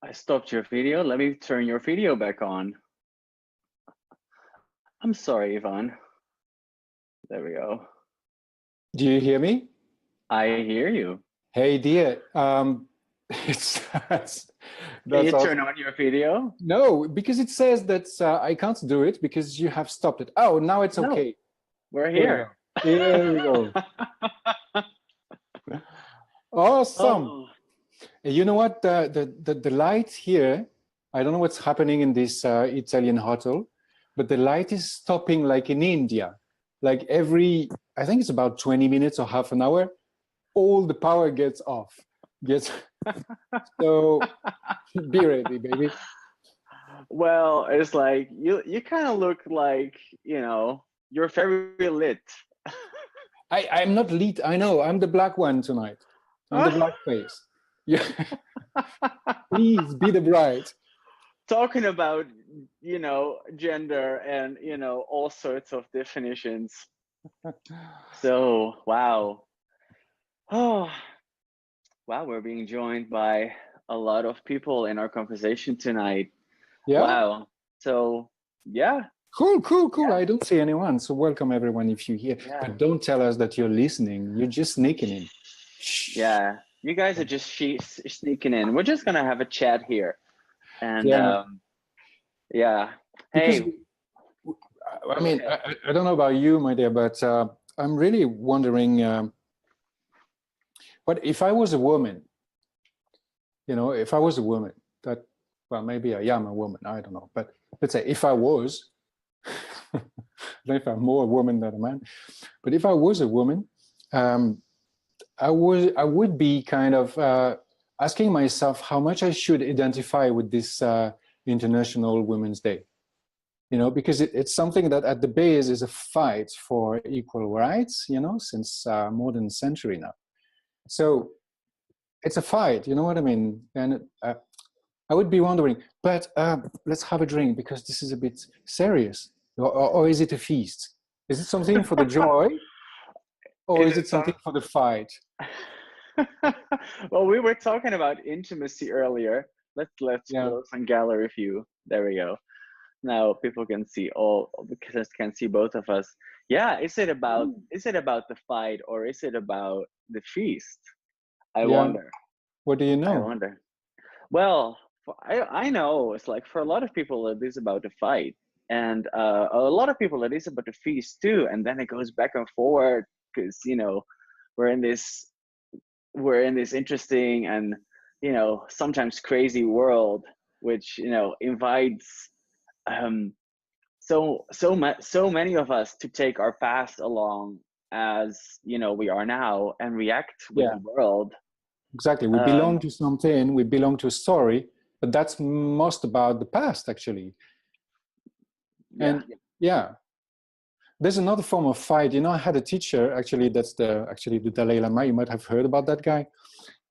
I stopped your video. Let me turn your video back on. I'm sorry, Ivan. There we go. Do you hear me? I hear you. Hey, dear. That's Can you awesome. turn on your video? No, because it says that I can't do it because you have stopped it. Oh, now it's okay. No, we're here. Here we go. Awesome. Oh. You know what? The light here, I don't know what's happening in this Italian hotel, but the light is stopping like in India. Like every, I think it's about 20 minutes or half an hour, all the power gets off. So be ready, baby. Well, it's like you kind of look like, you're very lit. I'm not lit. I know. I'm the black one tonight. I'm the black face. Yeah. Please be the bride. Talking about, gender and, all sorts of definitions. So, wow. Oh, wow. We're being joined by a lot of people in our conversation tonight. Yeah. Wow. So, yeah. Cool. Yeah. I don't see anyone. So welcome everyone if you're here. Yeah. But don't tell us that you're listening. You're just sneaking in. Shh. Yeah. You guys are just sneaking in. We're just going to have a chat here. And yeah. Hey. Because, I mean, I don't know about you, my dear, but I'm really wondering, but if I was a woman, if I was a woman, that, well, maybe I am a woman, I don't know, but let's say if I was, I don't know if I'm more a woman than a man, but if I was a woman, I would be kind of asking myself how much I should identify with this International Women's Day. Because it's something that at the base is a fight for equal rights, since more than a century now. So it's a fight, you know what I mean? And I would be wondering, but let's have a drink because this is a bit serious. Or is it a feast? Is it something for the joy? Or is it something for the fight? Well, we were talking about intimacy earlier. Let's close on gallery view. There we go. Now people can see can see both of us. Yeah, is it about the fight or is it about the feast? I wonder. What do you know? I wonder. Well, I know it's like for a lot of people it is about the fight, and a lot of people it is about the feast too. And then it goes back and forward because we're in this interesting and sometimes crazy world, which invites so many of us to take our past along as we are now and react with the world. Exactly. We belong to something, we belong to a story, but that's most about the past actually. And there's another form of fight. I had a teacher actually, that's the Dalai Lama. You might have heard about that guy.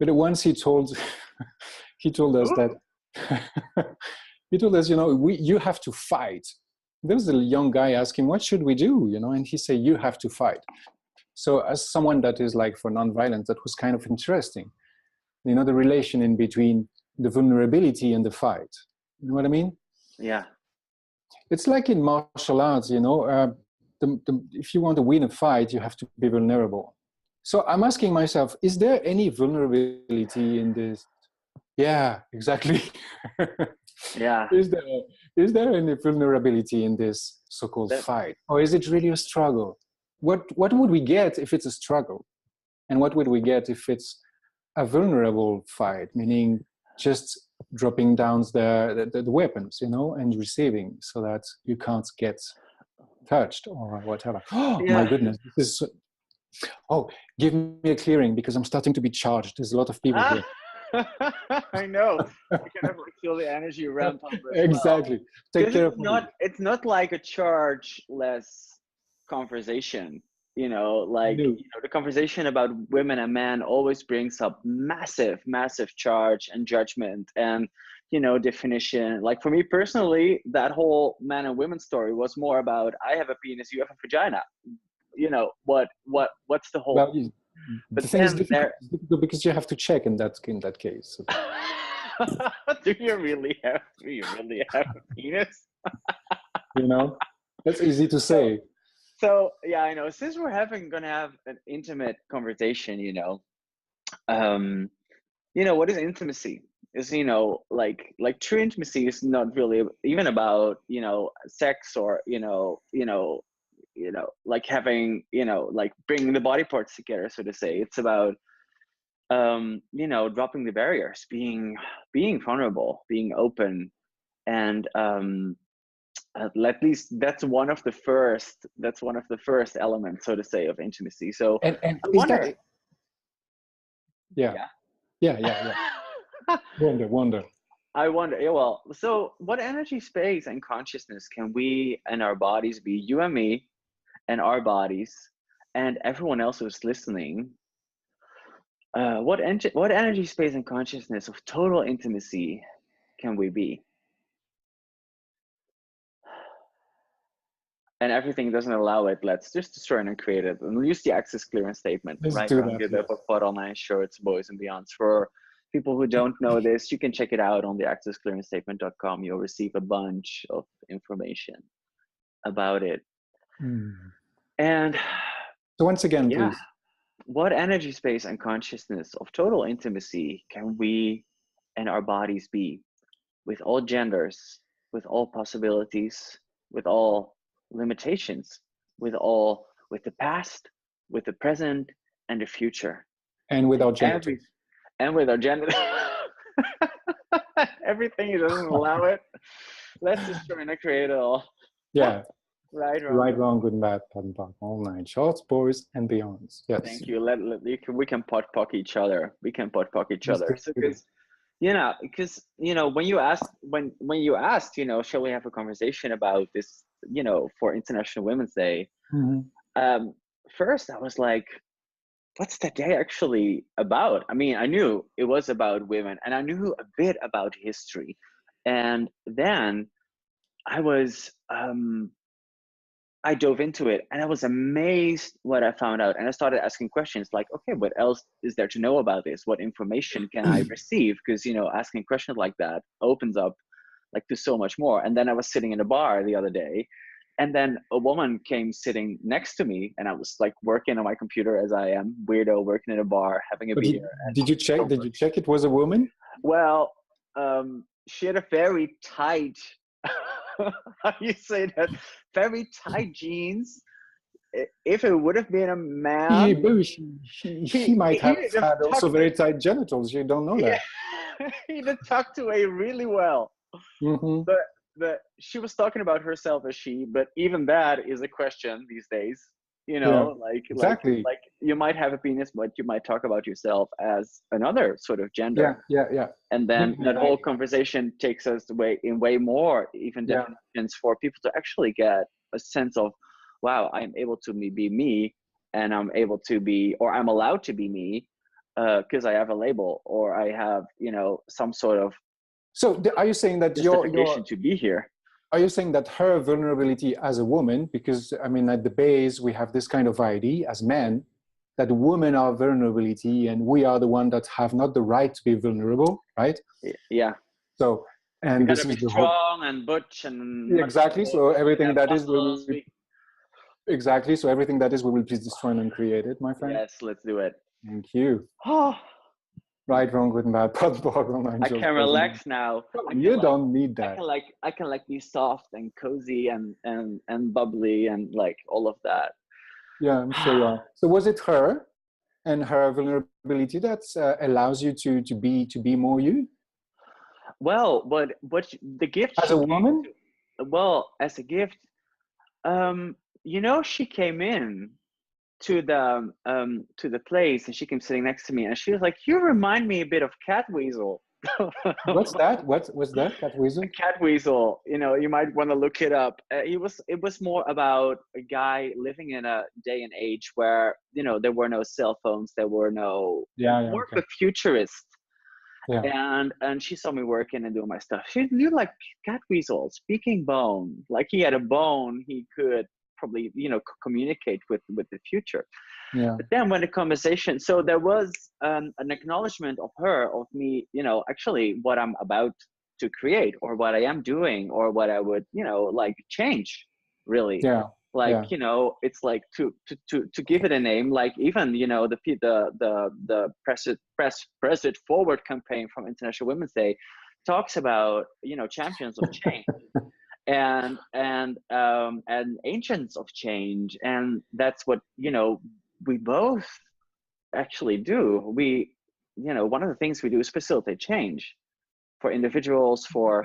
But once he told us that he told us, you have to fight. There was a young guy asking, what should we do? And he said, you have to fight. So as someone that is like for nonviolence, that was kind of interesting. The relation in between the vulnerability and the fight. You know what I mean? Yeah. It's like in martial arts, if you want to win a fight, you have to be vulnerable. So I'm asking myself, is there any vulnerability in this? Yeah, exactly. Yeah. Is there any vulnerability in this so-called fight? Or is it really a struggle? What would we get if it's a struggle? And what would we get if it's a vulnerable fight, meaning just dropping down the weapons, and receiving so that you can't get touched or whatever. Oh, my goodness. This is... Oh, give me a clearing because I'm starting to be charged. There's a lot of people here. I know. You kind of feel the energy ramp up. Exactly. Well. Take care of me. It's not like a charge-less conversation. The conversation about women and men always brings up massive charge and judgment and definition. Like for me personally, that whole man and women story was more about I have a penis, you have a vagina. What's the whole? Well, but the thing is difficult because you have to check in that case. Do you really have a penis? You know, that's easy to say. So yeah, I know. Since we're gonna have an intimate conversation, what is intimacy? Is like true intimacy is not really even about sex or like having like bringing the body parts together, so to say. It's about dropping the barriers, being vulnerable, being open, and at least that's one of the first elements, so to say, of intimacy. So And I is wonder. that? Yeah. Wonder. I wonder. Yeah, well, so what energy, space, and consciousness can we and our bodies be? You and me, and our bodies, and everyone else who's listening. What energy, space, and consciousness of total intimacy can we be? And everything doesn't allow it. Let's just destroy and create it, and use the access clearance statement. Let's Right, do wrong, that. good, pot online shirts, boys and beyonds. For people who don't know this, you can check it out on the accessclearancestatement.com. You'll receive a bunch of information about it. And so once again, please. What energy, space, and consciousness of total intimacy can we and our bodies be, with all genders, with all possibilities, with all limitations, with the past, with the present, and the future, and with our genitals, and with our gender. Everything doesn't allow it. Let's just try and create it all. Yeah. Right, wrong, good, bad, all nine shorts, boys, and beyonds. Yes. Thank you. We can podpock each other. So because when you asked, shall we have a conversation about this, for International Women's Day? First I was like, what's that day actually about? I mean, I knew it was about women, and I knew a bit about history, and then I dove into it, and I was amazed what I found out. And I started asking questions like, okay, what else is there to know about this? What information can I receive? Because, asking questions like that opens up like to so much more. And then I was sitting in a bar the other day, and then a woman came sitting next to me, and I was like working on my computer, as I am, weirdo, working in a bar, having a beer. Did you check it was a woman? Well, she had a very tight, how do you say that? Very tight jeans. If it would have been a man, he might have had also very tight genitals. You don't know that. He'd have tucked away really well. But she was talking about herself as she, but even that is a question these days. Exactly. Like you might have a penis, but you might talk about yourself as another sort of gender. Yeah. And then that whole conversation takes us in way more even definitions for people to actually get a sense of, wow, I'm able to be me, and I'm able to be, or I'm allowed to be me, because I have a label, or I have, some sort of. So are you saying that justification to be here? Are you saying that her vulnerability as a woman, because I mean, at the base, we have this kind of idea as men, that women are vulnerability and we are the one that have not the right to be vulnerable, right? Yeah. So, and this is the strong and butch and exactly. So everything that is exactly. So everything that is, we will please destroy and uncreate it, my friend. Yes, let's do it. Thank you. Right, wrong, good, and bad. I can relax now. You don't need that. I can be soft and cozy and bubbly and like all of that. Yeah, I'm sure you are. So was it her and her vulnerability that allows you to be more you? Well, but the gift as a woman. As a gift, she came in to the place, and she came sitting next to me, and she was like, "You remind me a bit of Cat Weasel." What's that? What's that? Cat Weasel? Cat Weasel. You might want to look it up. It was more about a guy living in a day and age where there were no cell phones, there were no more of a futurist. Yeah. And she saw me working and doing my stuff. She knew like Cat Weasel, speaking bone. Like he had a bone he could probably, communicate with the future. Yeah. But then when the conversation, so there was an acknowledgement of her, of me, actually what I'm about to create, or what I am doing, or what I would, like change, really. Yeah. Like, Yeah. it's like to give it a name, like even, the Press It Forward campaign from International Women's Day talks about, champions of change and agents of change. And that's what, we both actually do. We, one of the things we do is facilitate change for individuals, for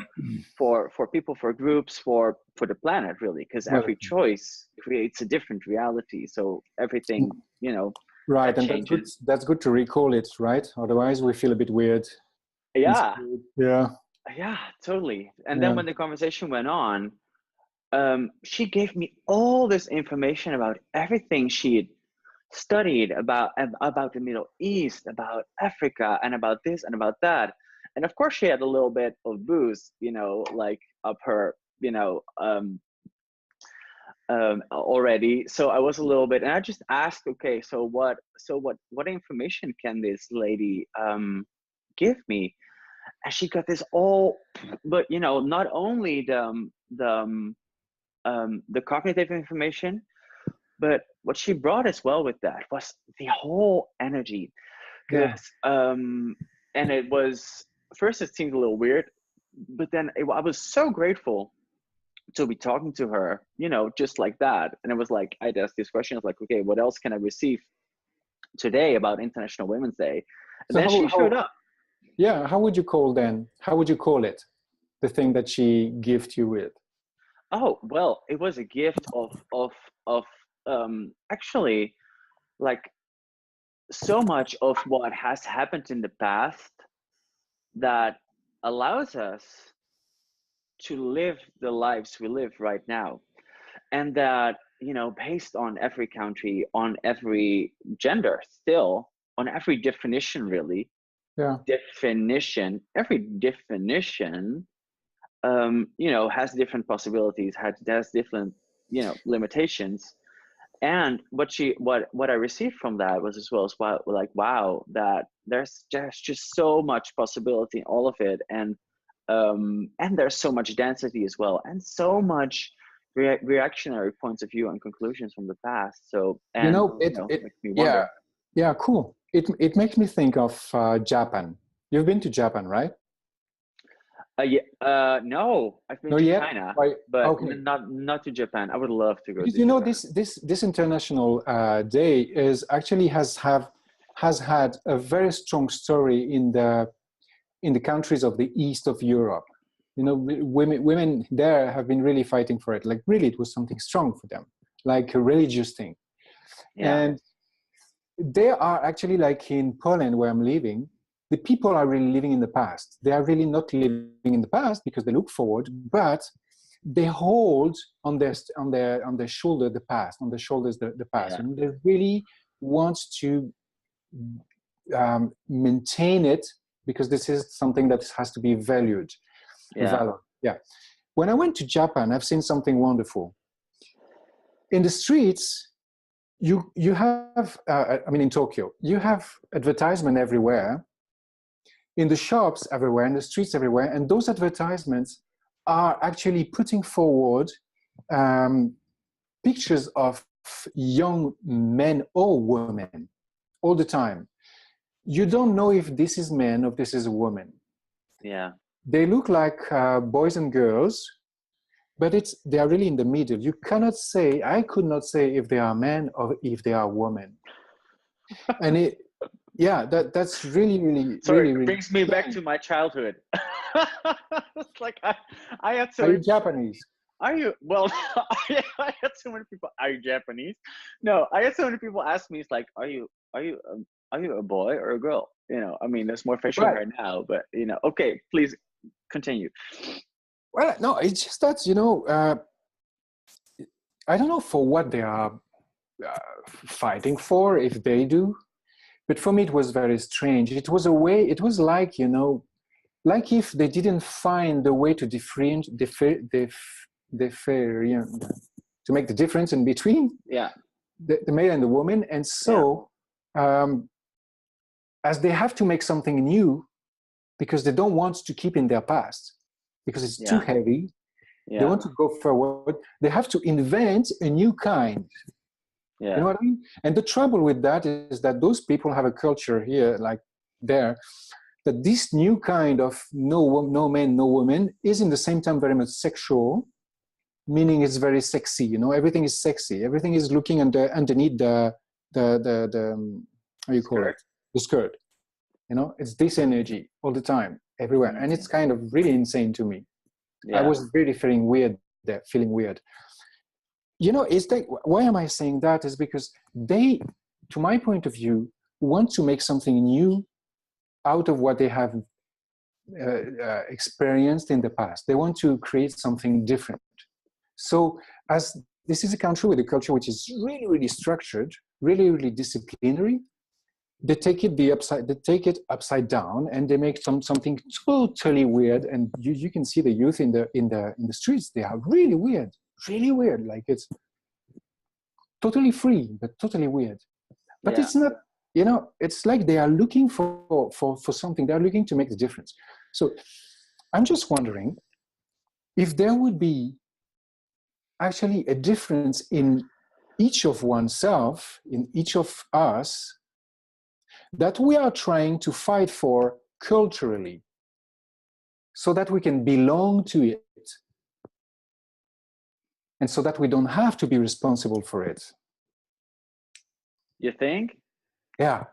people, for groups, for the planet, really, because Well, every choice creates a different reality. So everything, right, and changes. that's good to recall it, right? Otherwise we feel a bit weird. Yeah, Yeah. yeah, totally. And Yeah. then when the conversation went on, she gave me all this information about everything she'd studied about the Middle East, about Africa, and about this and about that. And of course, she had a little bit of booze, like up her, already. So I was a little bit, and I just asked, okay, so what information can this lady give me? And she got this all, but not only the cognitive information, but what she brought as well with that was the whole energy. Yeah. And it was, first it seemed a little weird, but then I was so grateful to be talking to her, just like that. And it was like, I'd ask these questions like, okay, what else can I receive today about International Women's Day? And So then she showed up. Yeah, how would you call it, the thing that she gifted you with? Oh, well, it was a gift of actually, like, so much of what has happened in the past that allows us to live the lives we live right now. And that, based on every country, on every gender, still, on every definition, really, Yeah. every definition, has different possibilities, has different, limitations. And what I received from that was as well as, wow, that there's just so much possibility in all of it. And there's so much density as well, and so much reactionary points of view and conclusions from the past. So, and it makes me wonder. yeah, cool. It makes me think of Japan. You've been to Japan, right? No, I've been Not to yet? China, Right. but Okay. not to Japan. I would love to go Because to Japan. this international day is actually has had a very strong story in the countries of the east of Europe. Women there have been really fighting for it. Like, really, it was something strong for them, like a religious thing. Yeah. And they are actually, like in Poland, where I'm living, the people are really living in the past. They are really not living in the past because they look forward, but they hold on their shoulder the past, on their shoulders the past. Yeah. And they really want to maintain it, because this is something that has to be valued. Yeah. Yeah. When I went to Japan, I've seen something wonderful. In the streets, you have, in Tokyo, you have advertisement everywhere, in the shops everywhere, in the streets everywhere, and those advertisements are actually putting forward pictures of young men or women all the time. You don't know if this is men or if this is a woman. Yeah. They look like boys and girls, but they are really in the middle. You cannot say, I could not say if they are men or if they are women. And that's really, really, So really, it really brings me back strange. to my childhood. It's like I had so Are many you Japanese? Are you? Well, I had so many people. Are you Japanese? No, I had so many people ask me. It's like, are you a boy or a girl? There's more facial Right. hair now, but okay, please continue. Well, no, it's just that, I don't know for what they are fighting for, if they do, but for me it was very strange. It was like, like if they didn't find a way to differentiate to make the difference in between the male and the woman. And so as they have to make something new, because they don't want to keep in their past, because it's too heavy, they want to go forward, they have to invent a new kind. You know what I mean? And the trouble with that is that those people have a culture here, like there, that this new kind of no man, no woman is in the same time very much sexual, meaning it's very sexy. You know, everything is sexy. Everything is looking underneath the how you call it, the skirt. You know, it's this energy all the time, everywhere, and it's kind of really insane to me. I was really feeling weird there, feeling weird. You know, it's like, why am I saying that? Is because they, to my point of view, want to make something new out of what they have experienced in the past. They want to create something different. So as this is a country with a culture which is really, really structured, really, really disciplinary, they take it upside down, and they make something totally weird. And you can see the youth in the streets. They are really weird, like it's totally free but totally weird. But it's not, you know, it's like they are looking for something. They are looking to make the difference. So I'm just wondering if there would be actually a difference in each of oneself, in each of us, that we are trying to fight for culturally, so that we can belong to it, and so that we don't have to be responsible for it. You think? Yeah.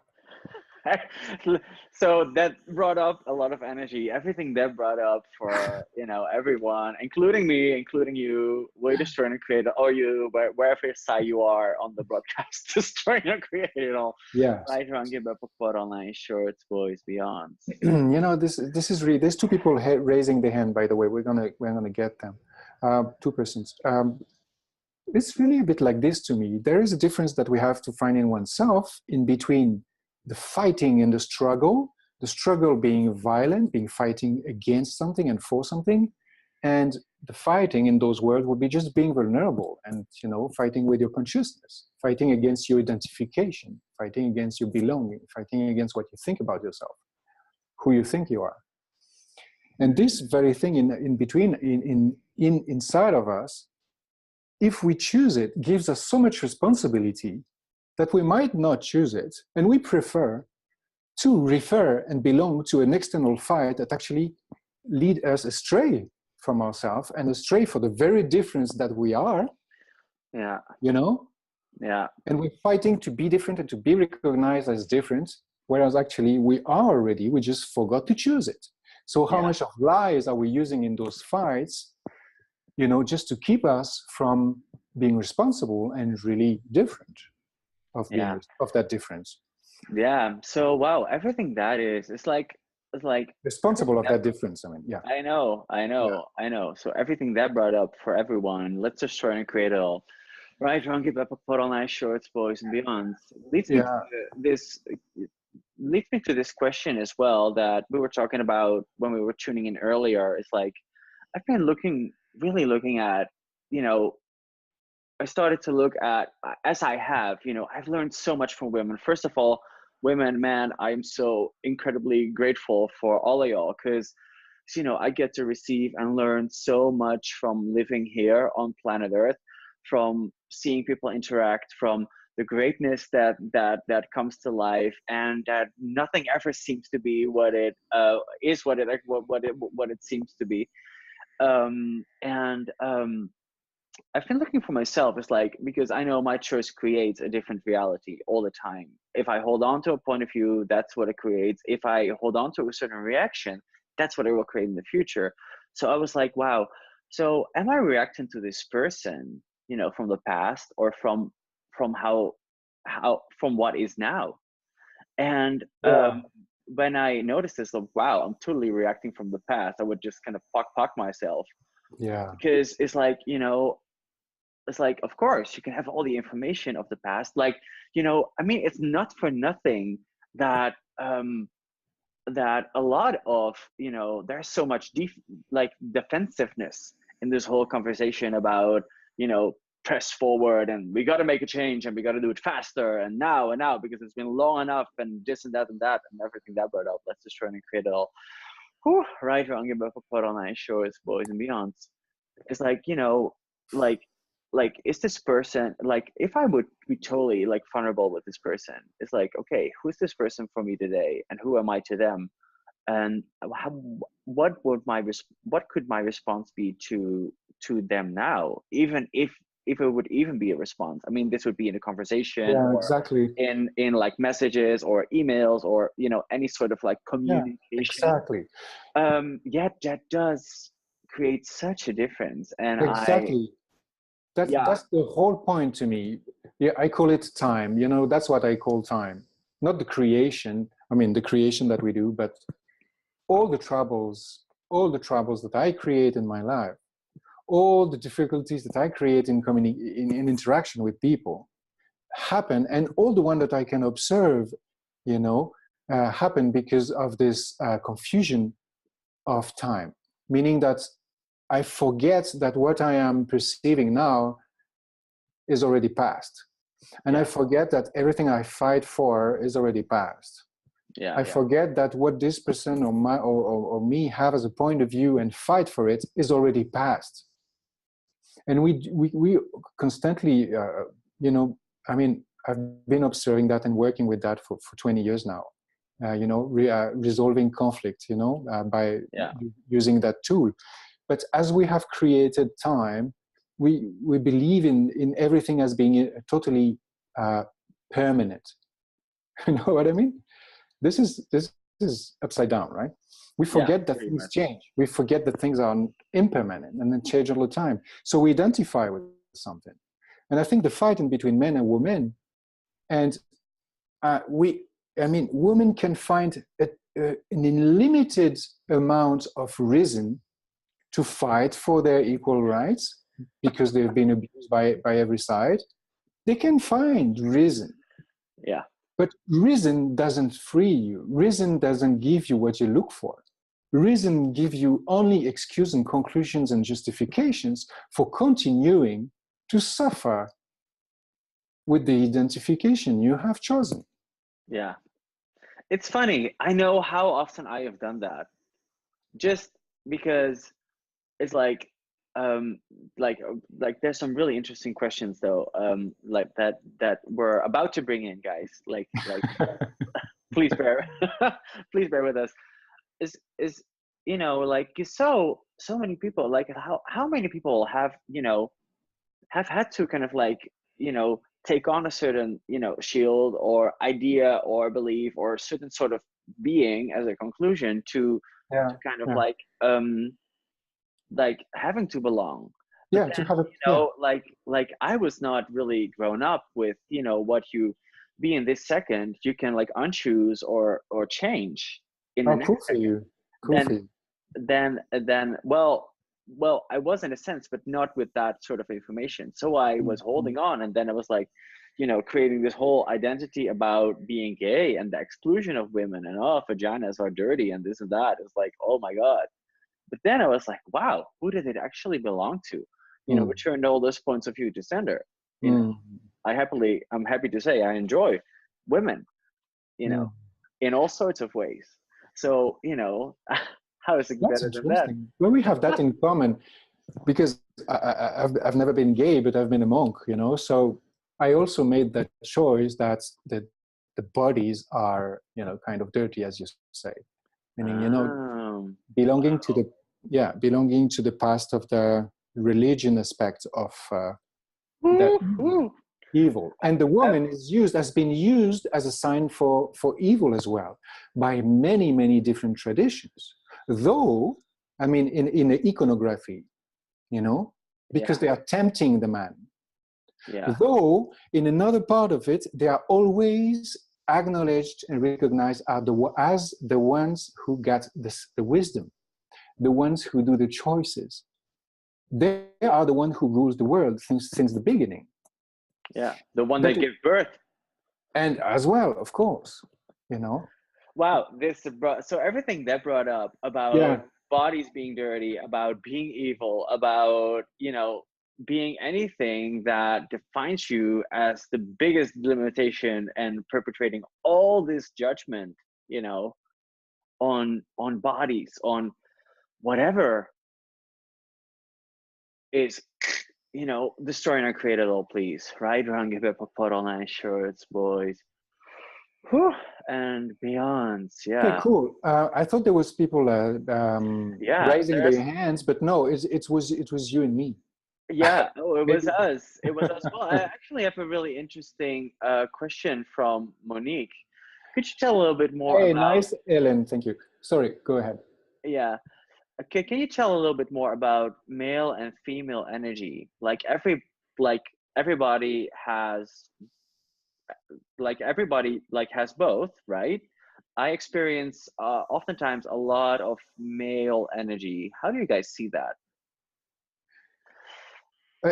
So that brought up a lot of energy. Everything that brought up for, you know, everyone, including me, including you, we're just trying to create it, or you, wherever side you are on the broadcast, just trying to create it all. Yeah. Right, give up a quote online, shorts, boys, beyond. You know, this is really, there's two people raising their hand, by the way. We're gonna get them. Two persons. It's really a bit like this to me. There is a difference that we have to find in oneself, in between the fighting and the struggle being violent, being fighting against something and for something, and the fighting in those words would be just being vulnerable and, you know, fighting with your consciousness, fighting against your identification, fighting against your belonging, fighting against what you think about yourself, who you think you are. And this very thing in between, inside of us, if we choose it, gives us so much responsibility that we might not choose it, and we prefer to refer and belong to an external fight that actually lead us astray from ourselves and astray for the very difference that we are. Yeah. You know? Yeah. And we're fighting to be different and to be recognized as different, whereas actually we are already, we just forgot to choose it. So how much of lies are we using in those fights, you know, just to keep us from being responsible and really different of that difference? Yeah. So wow, everything that is, it's like responsible of that difference. I mean, yeah. I know. So everything that brought up for everyone, let's just try and create it all. Right, Drunky Pepper, put on nice shorts, boys and beyond. Leads me to this question as well that we were talking about when we were tuning in earlier. It's like, I've been really looking at, you know, I started to look at, as I have, you know, I've learned so much from women. First of all, women, man, I'm so incredibly grateful for all of y'all, because, you know, I get to receive and learn so much from living here on planet Earth, from seeing people interact, from the greatness that comes to life, and that nothing ever seems to be what it is, what it seems to be. I've been looking for myself. It's like, because I know my choice creates a different reality all the time. If I hold on to a point of view, that's what it creates. If I hold on to a certain reaction, that's what it will create in the future. So I was like, wow, so am I reacting to this person, you know, from the past, or from what is now? And when I noticed this, like, wow, I'm totally reacting from the past, I would just kind of fuck myself. Yeah. Because it's like, you know, it's like, of course, you can have all the information of the past. Like, you know, I mean, it's not for nothing that that a lot of, you know, there's so much defensiveness in this whole conversation about, you know, press forward and we got to make a change and we got to do it faster and now because it's been long enough and this and that and everything that brought up. Let's just try and create it all. Right or angebouwen put on nice shows, boys and beyonds. It's like, you know, like is this person, like if I would be totally like vulnerable with this person, it's like, okay, who's this person for me today and who am I to them? And what could my response be to them now, even if it would even be a response? I mean, this would be in a conversation or exactly. in like messages or emails or, you know, any sort of like communication. Exactly. Yet that does create such a difference. And exactly. That's the whole point to me. Yeah, I call it time. You know, that's what I call time. Not the creation. I mean, the creation that we do, but all the troubles that I create in my life, all the difficulties that I create in interaction with people happen, and all the one that I can observe, you know, happen because of this confusion of time. Meaning that I forget that what I am perceiving now is already past. And I forget that everything I fight for is already past. I forget that what this person or me have as a point of view and fight for it is already past. And we constantly, you know, I mean, I've been observing that and working with that for 20 years now. You know, resolving conflict, you know, by using that tool. But as we have created time, we believe in everything as being totally permanent. You know what I mean? This is upside down, right? We forget that things change. We forget that things are impermanent and then change all the time. So we identify with something. And I think the fight in between men and women, and women can find an unlimited amount of reason to fight for their equal rights because they've been abused by every side. They can find reason. Yeah. But reason doesn't free you. Reason doesn't give you what you look for. Reason gives you only excuses and conclusions and justifications for continuing to suffer with the identification you have chosen. Yeah. It's funny. I know how often I have done that. Just because it's like there's some really interesting questions though, like that we're about to bring in, guys. Like please bear with us. Is you know, like so many people, like how many people have, you know, have had to kind of like, you know, take on a certain, you know, shield or idea or belief or a certain sort of being as a conclusion to kind of like having to belong. But then, to have a, you know, like I was not really grown up with, you know, what you be in this second, you can like unchoose or change in the next second. Then well, I was in a sense, but not with that sort of information. So I was holding on, and then I was like, you know, creating this whole identity about being gay and the exclusion of women and vaginas are dirty and this and that. It's like, oh my God. But then I was like, wow, who did it actually belong to? You know, we turned all those points of view to center. You know, I'm happy to say I enjoy women, you know, in all sorts of ways. So, you know, how is it better than that? Well, we have that in common because I've never been gay, but I've been a monk, you know. So I also made that choice that the bodies are, you know, kind of dirty, as you say. Meaning, you know, belonging to the past of the religion aspect of the evil. And the woman has been used as a sign for evil as well by many, many different traditions. Though, I mean, in the iconography, you know, because they are tempting the man. Yeah. Though, in another part of it, they are always acknowledged and recognized as the ones who get the wisdom, the ones who do the choices. They are the one who rules the world since the beginning. Yeah, the one that gives birth. And as well, of course, you know. Wow, so everything that brought up about bodies being dirty, about being evil, about, you know, being anything that defines you as the biggest limitation and perpetrating all this judgment, you know, on bodies, on whatever is, you know, destroying our created all, please, right? Run, give up, put online shirts, boys. Whew, and beyond, Okay, yeah. cool. I thought there was people Yeah, raising their hands, but no, it was you and me. yeah. Oh, it was Maybe. us. It was us. Well, I actually have a really interesting question from Monique. Could you tell a little bit more Hey, about? nice, Ellen. Thank you. Sorry, go ahead. Yeah. Okay, can you tell a little bit more about male and female energy? Like everybody has everybody has both, right? I experience oftentimes a lot of male energy. How do you guys see that?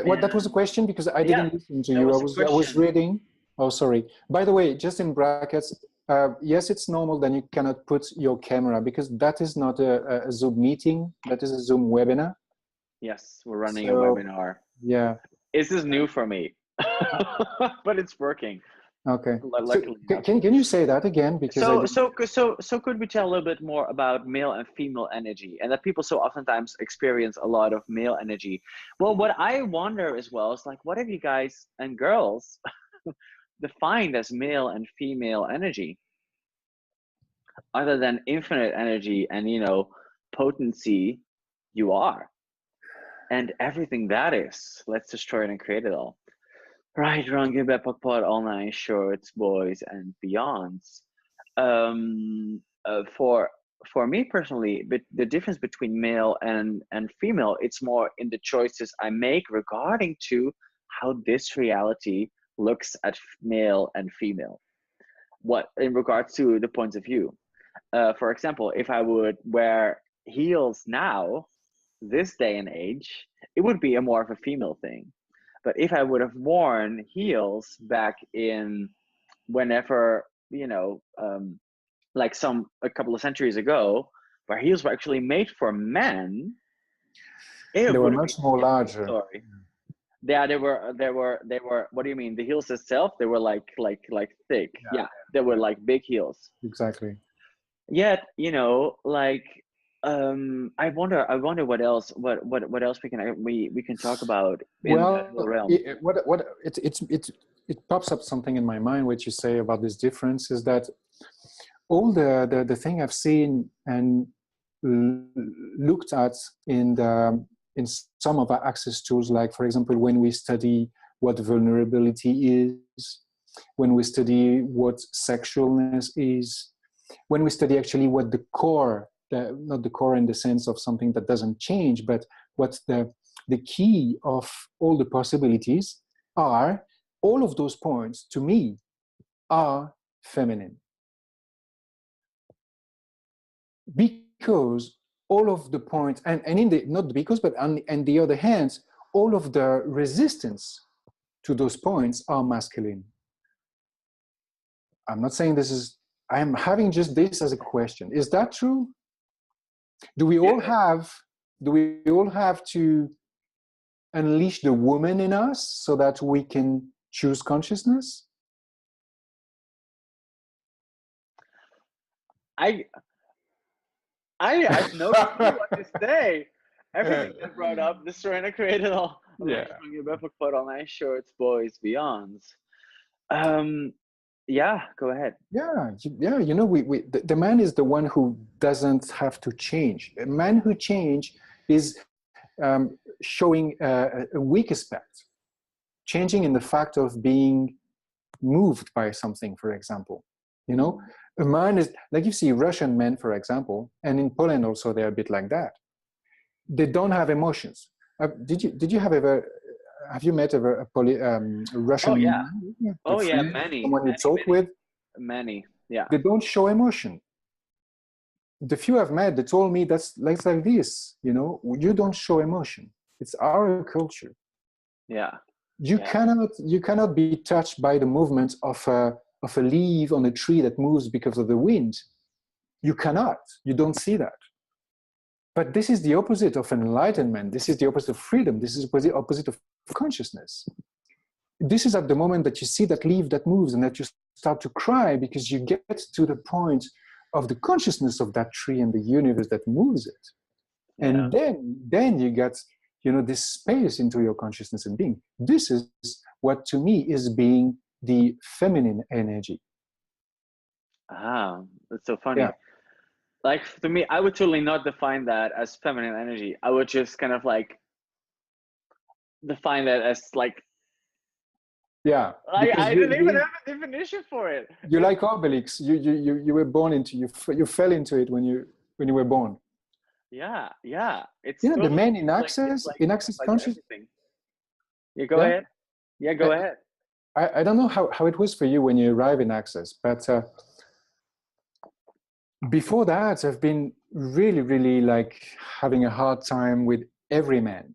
What, that was a And question because I yeah, didn't listen to that you. was a I was question. reading. Oh, sorry. By the way, just in brackets, yes, it's normal that you cannot put your camera because that is not a Zoom meeting. That is a Zoom webinar. Yes, we're running a So webinar. yeah. This is new for me, but it's working. Okay. So Luckily enough. can you say that again because I So, didn't. could we tell a little bit more about male and female energy, and that people so oftentimes experience a lot of male energy? Well, what I wonder as well is like, what have you guys and girls defined as male and female energy, other than infinite energy and, you know, potency? You are, and everything that is. Let's destroy it and create it all. Right, wrong, give back, pot, all nine shorts, boys, and beyonds. For me personally, but the difference between male and female, it's more in the choices I make regarding to how this reality looks at male and female. What in regards to the points of view. For example, if I would wear heels now, this day and age, it would be a more of a female thing. But if I would have worn heels back in whenever, you know, like a couple of centuries ago, where heels were actually made for men, it They were would have been much more a different larger. story. Yeah, they were. What do you mean? The heels itself, they were like thick. Yeah, they were like big heels. Exactly. Yet, you know, like I wonder what else we can talk about in that whole Well, realm. it pops up something in my mind, which you say about this difference is that all the thing I've seen and looked at in some of our access tools, like for example, when we study what vulnerability is, when we study what sexualness is, when we study actually what the core, not the core in the sense of something that doesn't change, but what the key of all the possibilities are, all of those points to me are feminine. Because all of the points, and in the, not because, but on the other hand, all of the resistance to those points are masculine. I'm not saying this is, I am having just this as a question. Is that true? Do we all have to unleash the woman in us so that we can choose consciousness? I have no clue what to say. Everything that brought up, the Serena created all. Yeah. Put on my shorts, boys, beyonds. Yeah, go ahead. Yeah, you know, the man is the one who doesn't have to change. A man who change is showing a weak aspect, changing in the fact of being moved by something, for example. You know, a man is, like you see Russian men, for example, and in Poland also they're a bit like that. They don't have emotions. Did you have you met a Russian Oh yeah. man, a Oh yeah, friend, many, someone you many, talk with? many. Yeah. They don't show emotion. The few I've met, they told me that's like this, you know, you don't show emotion. It's our culture. Yeah. You cannot be touched by the movement of a leaf on a tree that moves because of the wind. You cannot. You don't see that. But this is the opposite of enlightenment. This is the opposite of freedom. This is the opposite of consciousness. This is at the moment that you see that leaf that moves and that you start to cry because you get to the point of the consciousness of that tree and the universe that moves it. And then you get, you know, this space into your consciousness and being. This is what to me is being the feminine energy. Ah, that's so funny. Yeah. Like to me, I would totally not define that as feminine energy. I would just kind of like define that as like, yeah, I didn't even have a definition for it. You like Obelix. You were born into, you fell into it when you were born. Yeah. It's, you know, totally the man in Access, in Access consciousness. Yeah, go ahead. Yeah, go ahead. I don't know how it was for you when you arrive in Access, but before that, I've been really like having a hard time with every man,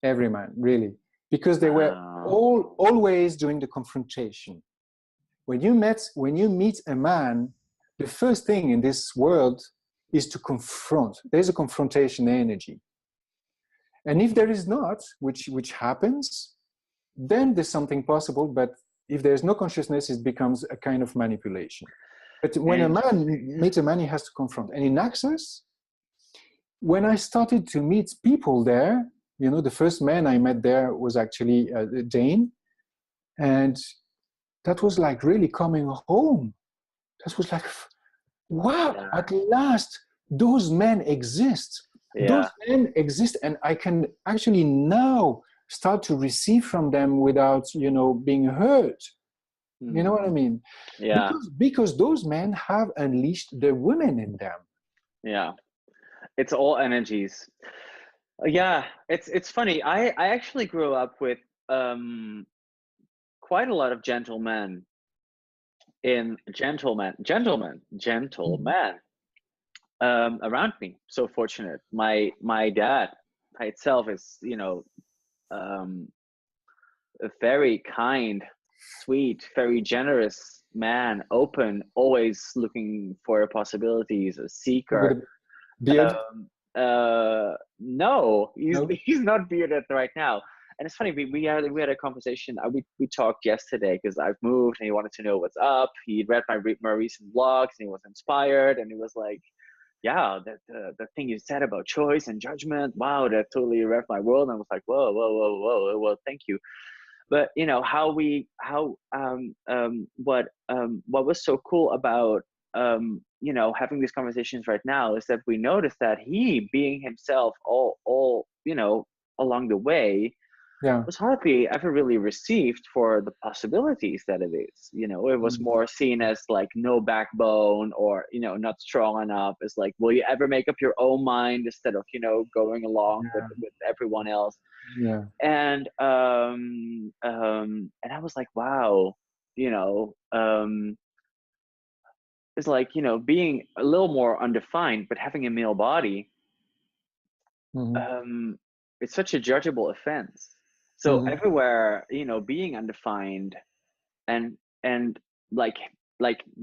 really, because they were always doing the confrontation. When you meet a man, the first thing in this world is to confront. There's a confrontation energy. And if there is not, which happens, then there's something possible. But if there's no consciousness, it becomes a kind of manipulation. But when a man meets a man, he has to confront. And in Access, when I started to meet people there, you know, the first man I met there was actually Dane. And that was like really coming home. That was like, wow, at last, those men exist. Those men exist, and I can actually now start to receive from them without, you know, being hurt. You know what I mean? Yeah. Because those men have unleashed the women in them. Yeah. It's all energies. Yeah, it's funny. I actually grew up with quite a lot of gentlemen around me. So fortunate. My dad by itself is, you know, a very kind, sweet, very generous man, open, always looking for possibilities, a seeker. Beard? No, he's not bearded right now. And it's funny, we had a conversation. We talked yesterday because I've moved, and he wanted to know what's up. He read my recent blogs, and he was inspired, and he was like, "Yeah, the thing you said about choice and judgment, wow, that totally wrecked my world." And I was like, "Whoa, well, thank you." But you know what was so cool about you know, having these conversations right now is that we notice that he, being himself all you know, along the way, was hardly ever really received for the possibilities that it is. You know, it was more seen as like no backbone, or, you know, not strong enough. It's like, will you ever make up your own mind instead of, you know, going along with everyone else? And I was like, wow, you know, it's like, you know, being a little more undefined but having a male body, it's such a judgeable offense. So everywhere, you know, being undefined and like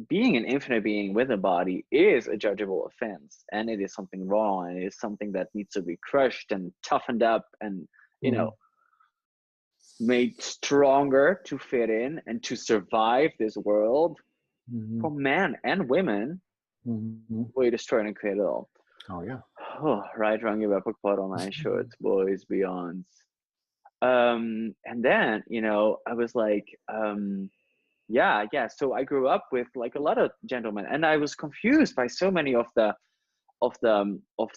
being an infinite being with a body is a judgeable offense, and it is something wrong, and it is something that needs to be crushed and toughened up and, you know, made stronger to fit in and to survive this world. For men and women, we destroy and create it all. Oh yeah. Oh, right, wrong, you epic pot on my shorts, boys, beyonds. And then, you know, I was like, so I grew up with like a lot of gentlemen, and I was confused by so many of the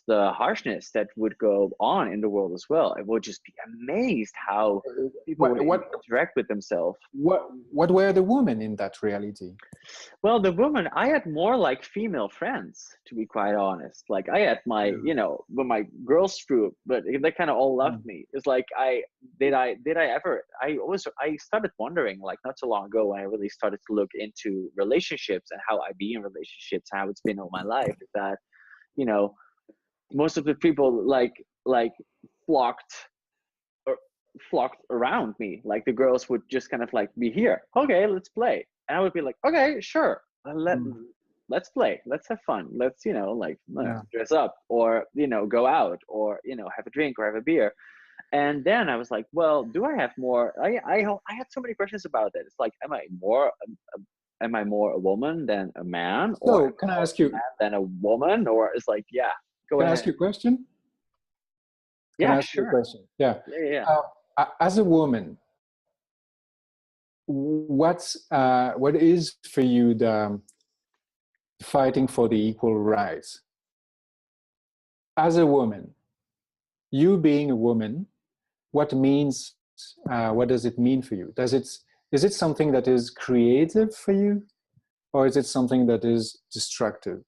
harshness that would go on in the world as well. I would just be amazed how people would interact with themselves. What were the women in that reality? Well, the women, I had more like female friends, to be quite honest. Like I had my, you know, my girls group, but they kind of all loved me. It's like I started wondering, like not so long ago, when I really started to look into relationships and how I be in relationships, how it's been all my life, is that, you know, most of the people like flocked around me. Like the girls would just kind of like be here. Okay, let's play. And I would be like, okay, sure. Let's play. Let's have fun. Let's, you know, like dress up, or, you know, go out, or, you know, have a drink or have a beer. And then I was like, well, do I have more? I had so many questions about it. It's like, am I more a woman than a man, or am So I can I more ask you, a man than a woman? Or it's like, yeah, go can I ask ahead. you a question? Can I Yeah, ask you a sure. question? Yeah. Yeah. As a woman, what is for you the fighting for the equal rights? As a woman, you being a woman, what does it mean for you? Is it something that is creative for you, or is it something that is destructive?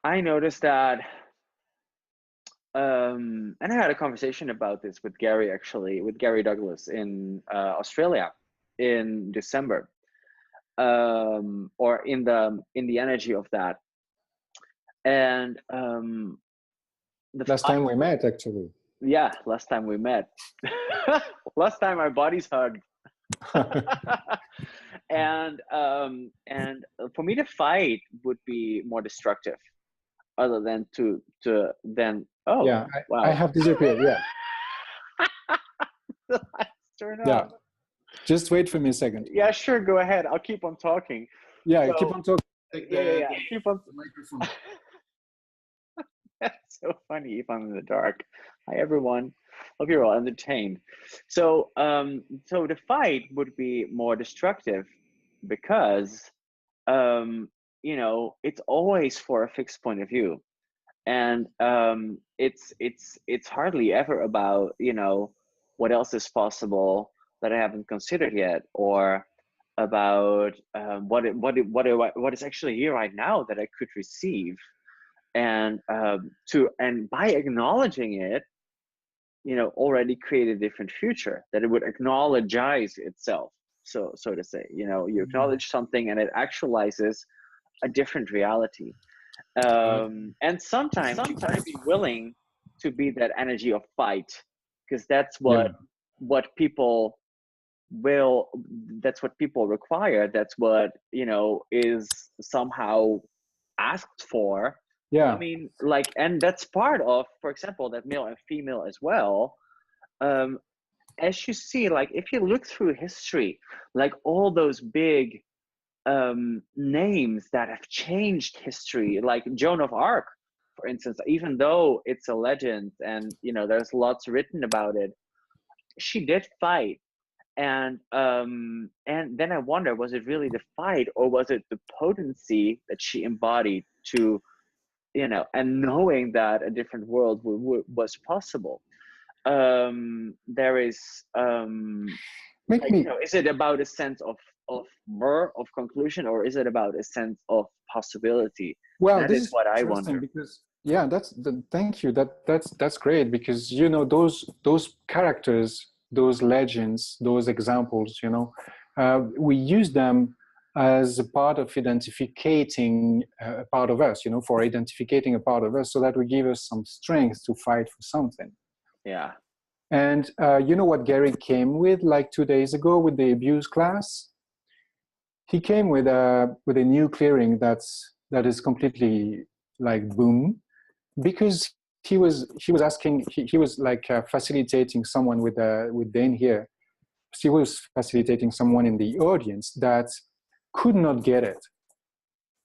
I noticed that, and I had a conversation about this with Gary, actually, with Gary Douglas in Australia in December, or in the energy of that. And Last time we met, actually. yeah, last time we met. Last time our bodies hugged. And for me to fight would be more destructive, other than to then, oh Yeah, I wow. have disappeared. Yeah, The lights turn yeah. off. Just wait for me a second. Yeah, sure, go ahead, I'll keep on talking. Yeah, So keep on talking. Take yeah, keep on. the microphone. That's so funny if I'm in the dark. Hi everyone, hope you're all entertained. So so the fight would be more destructive, because you know, it's always for a fixed point of view. And it's hardly ever about, you know, what else is possible that I haven't considered yet, or about what is actually here right now that I could receive. And and by acknowledging it, you know, already create a different future, that it would acknowledgize itself, so to say. You know, you acknowledge something and it actualizes a different reality. And sometimes you gotta be willing to be that energy of fight, because Yeah, what people will that's what people require, that's what, you know, is somehow asked for. I yeah, mean, like, and that's part of, for example, that male and female as well. um as you see, like, if you look through history, like all those big names that have changed history, like Joan of Arc, for instance. Even though it's a legend and, you know, there's lots written about it, she did fight. And then I wonder, was it really the fight, or was it the potency that she embodied to, you know, and knowing that a different world was possible. There is make like, you me. know, is it about a sense of of conclusion, or is it about a sense of possibility? Well, That this is is what I interesting wonder. because yeah, thank you. That's great because you know those characters, those legends, those examples. You know, we use them as a part of identifying a part of us. You know, for identifying a part of us, so that will give us some strength to fight for something. Yeah. And you know what Gary came with like 2 days ago with the abuse class? He came with a new clearing that is completely like boom, because he was asking, he was like facilitating someone with Dane here. He was facilitating someone in the audience that could not get it.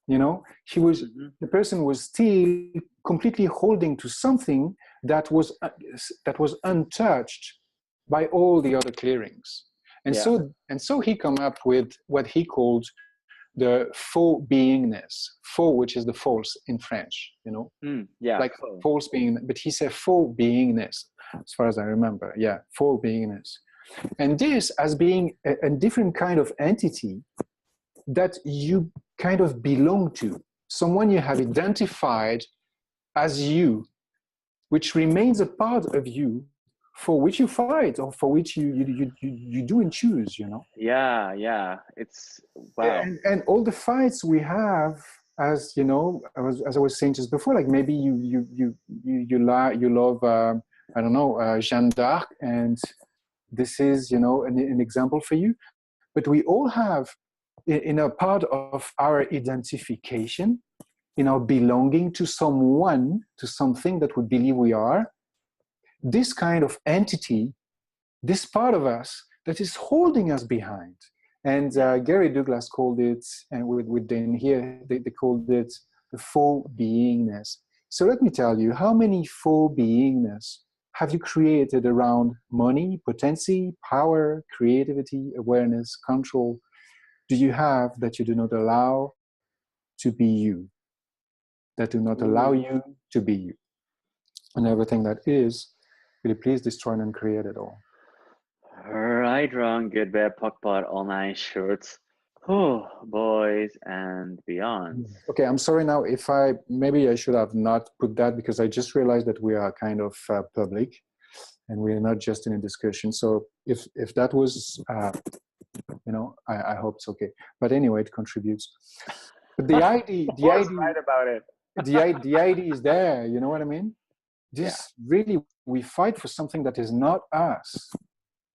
You know, the person was still completely holding to something that was untouched by all the other clearings. And Yeah. so he come up with what he called the faux beingness, faux, which is the false in French, you know, Yeah. like false being, but he said faux beingness, as far as I remember. Yeah, faux beingness. And this as being a different kind of entity that you kind of belong to, someone you have identified as you, which remains a part of you, for which you fight or for which you do and choose, you know. Yeah. It's wow. And all the fights we have, as you know, as I was saying just before, like maybe you love I don't know, Jeanne d'Arc, and this is, you know, an example for you. But we all have in a part of our identification, in our belonging to someone, to something that we believe we are, this kind of entity, this part of us that is holding us behind. And Gary Douglas called it, and with Dan here, they called it the faux beingness. So let me tell you, how many faux beingness have you created around money, potency, power, creativity, awareness, control? Do you have that you do not allow to be you? That do not allow you to be you? And everything that is, will you please destroy and uncreate it all? Right, wrong, good, bad, puckpot, all nine shorts. Oh, boys and beyond. Okay, I'm sorry now if maybe I should have not put that, because I just realized that we are kind of public and we're not just in a discussion. So if that was, I hope it's okay. But anyway, it contributes. But the idea, right about it. the idea is there. You know what I mean? Really, we fight for something that is not us.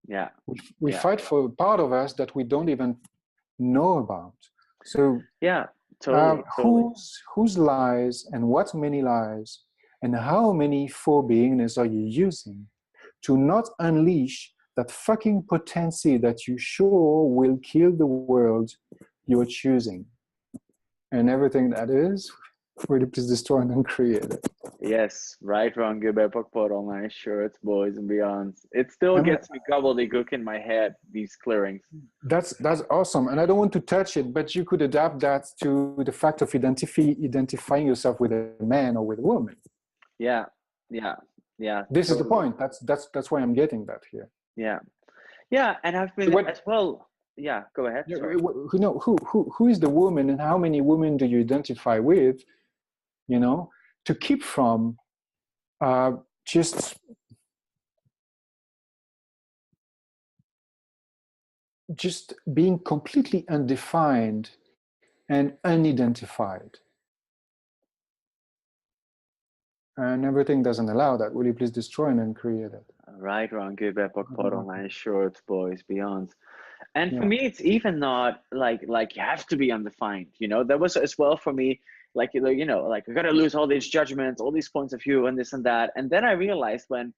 Yeah. We fight for a part of us that we don't even know about. So totally. Whose lies and what many lies and how many faux beingness are you using to not unleash that fucking potency that you sure will kill the world you are choosing, and everything that is really please destroy and uncreate it. Yes, right, wrong, good, bad, puckpot, all nine shirts, boys and beyonds. It still gets me gobbledygook in my head, these clearings. That's awesome. And I don't want to touch it, but you could adapt that to the fact of identifying yourself with a man or with a woman. Yeah. This is the point. That's why I'm getting that here. Yeah, and I've been as well. Yeah, go ahead. Who is the woman, and how many women do you identify with? To keep from just being completely undefined and unidentified. And everything doesn't allow that. Will you please destroy and uncreate it? Right, wrong, good, bad, puckpot, online shorts, boys, beyonds. And for me, it's even not like you have to be undefined. That was as well for me. Like I gotta lose all these judgments, all these points of view, and this and that. And then I realized when,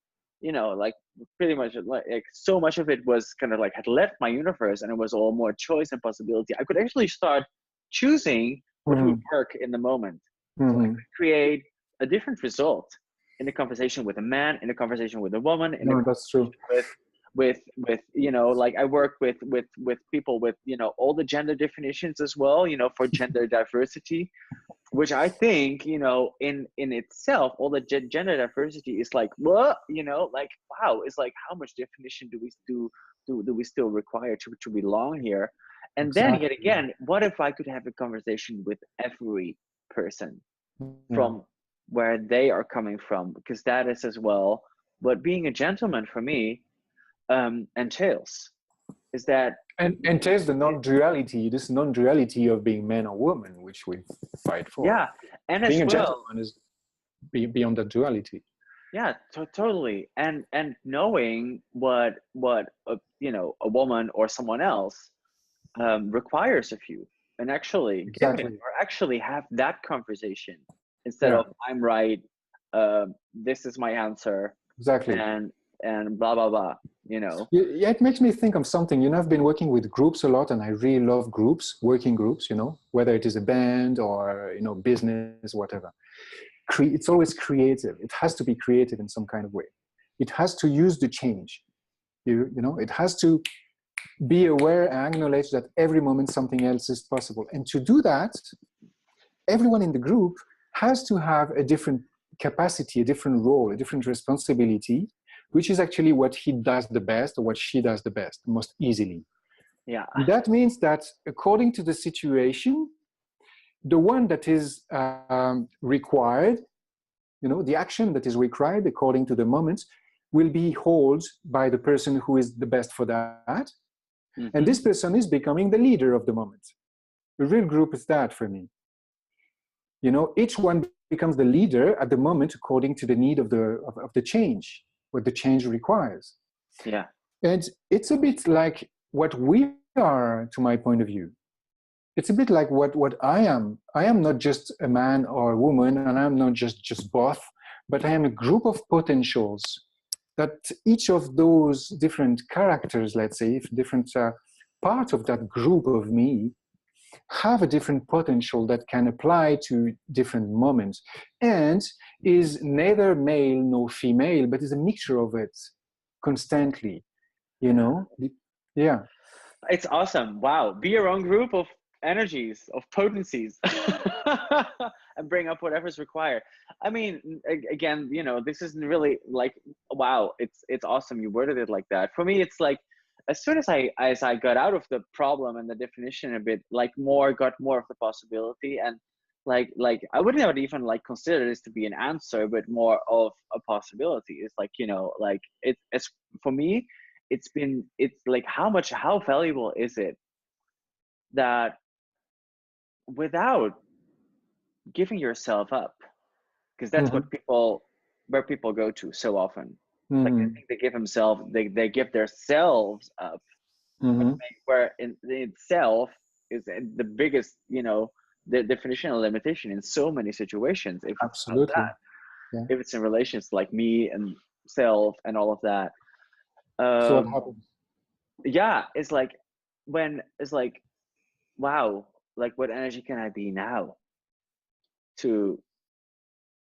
pretty much like so much of it was kind of like had left my universe, and it was all more choice and possibility. I could actually start choosing what would work in the moment. So I could create a different result in a conversation with a man, in a conversation with a woman, that's true. With I work with people with all the gender definitions as well, for gender diversity, which I think in itself, all the gender diversity is like what wow, it's like how much definition do we still require to belong here? And then yet again, what if I could have a conversation with every person from where they are coming from, because that is as well what being a gentleman for me entails, is that entails the non-duality, this non-duality of being man or woman, which we fight for. And being as a gentleman is beyond that duality. Totally. And knowing what a woman or someone else requires of you, and actually give it, or actually have that conversation instead of I'm right, this is my answer, and blah blah blah. It makes me think of something. I've been working with groups a lot, and I really love groups, working groups, whether it is a band or business, whatever. It's always creative. It has to be creative in some kind of way. It has to use the change. It has to be aware and acknowledge that every moment something else is possible. And to do that, everyone in the group has to have a different capacity, a different role, a different responsibility, which is actually what he does the best, or what she does the best, most easily. That means that according to the situation, the one that is required, the action that is required according to the moment, will be held by the person who is the best for that. And this person is becoming the leader of the moment. The real group is that for me. Each one becomes the leader at the moment according to the need of the change, what the change requires. And it's a bit like what we are, to my point of view. It's a bit like what I am. I am not just a man or a woman, and I'm not just both, but I am a group of potentials that each of those different characters, let's say, if different part of that group of me, have a different potential that can apply to different moments, and is neither male nor female, but is a mixture of it constantly, you know? Yeah. It's awesome. Wow. Be your own group of energies, of potencies, and bring up whatever's required. I mean, again, you know, this isn't really like, wow, it's awesome you worded it like that. For me, it's like, as soon as I got out of the problem and the definition a bit, like got more of the possibility, and like I wouldn't have even like consider this to be an answer, but more of a possibility. It's like, you know, like it's for me, it's like how valuable is it that without giving yourself up, because that's Mm-hmm. where people go to so often. Like Mm-hmm. they think they give themselves up, Mm-hmm. where in itself is the biggest, you know, the definition of limitation in so many situations. If it's about Absolutely. that, Yeah. if it's in relations like me and self and all of that, So what happens? yeah, it's like when it's like, wow, like what energy can I be now to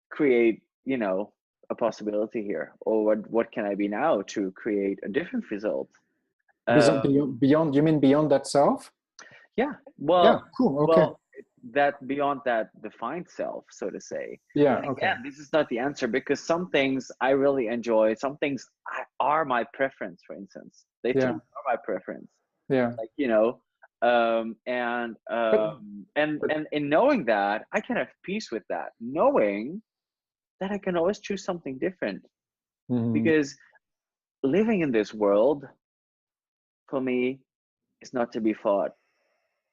create, you know, a possibility here, or what can I be now to create a different result? Beyond, um beyond, you mean beyond that self? yeah, Yeah, well, cool. Okay. well that beyond that defined self, so to say. Yeah, And okay. again, this is not the answer, because some things I really enjoy, some things are my preference. For instance, they Yeah, truly are my preference, yeah. like, you know. But, And in knowing that, I can have peace with that, knowing that I can always choose something different. mhm. Because living in this world, for me, is not to be fought.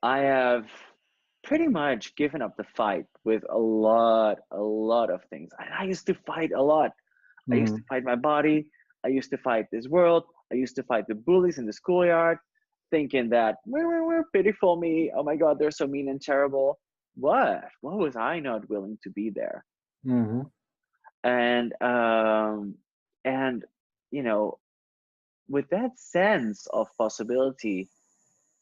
I have pretty much given up the fight with a lot of things. I used to fight a lot. I used to Mhm. fight my body. I used to fight this world. I used to fight the bullies in the schoolyard, thinking that we're pitiful me. Oh my God, they're so mean and terrible. What? What was I not willing to be there? Mhm. And and you know, with that sense of possibility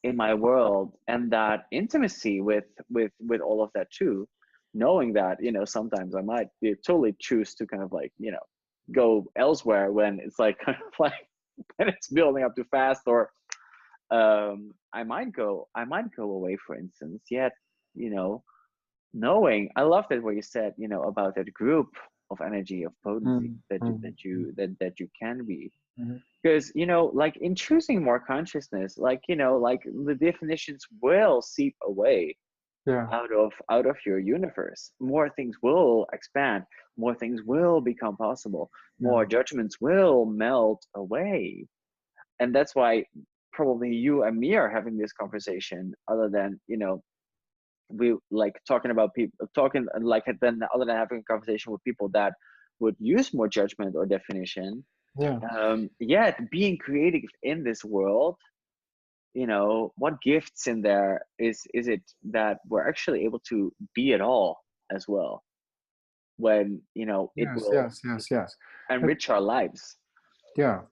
in my world, and that intimacy with all of that too, knowing that, you know, sometimes I might totally choose to kind of like, you know, go elsewhere when it's like kind of like when it's building up too fast, or I might go away, for instance. Yet, you know, knowing, I love that what you said, you know, about that group of energy, of potency Mhm. that you Mhm. that you can be. Mhm. Because, you know, like in choosing more consciousness, like, you know, like the definitions will seep away Yeah. out of your universe. More things will expand, more things will become possible, Yeah. more judgments will melt away. And that's why probably you and me are having this conversation, other than, you know, we like talking about people talking like, then other than having a conversation with people that would use more judgment or definition. Yeah. Yet being creative in this world, you know, what gifts in there is it that we're actually able to be at all as well, when, you know, it Yes. will Yes. Yes. Yes. And enrich our lives. yeah,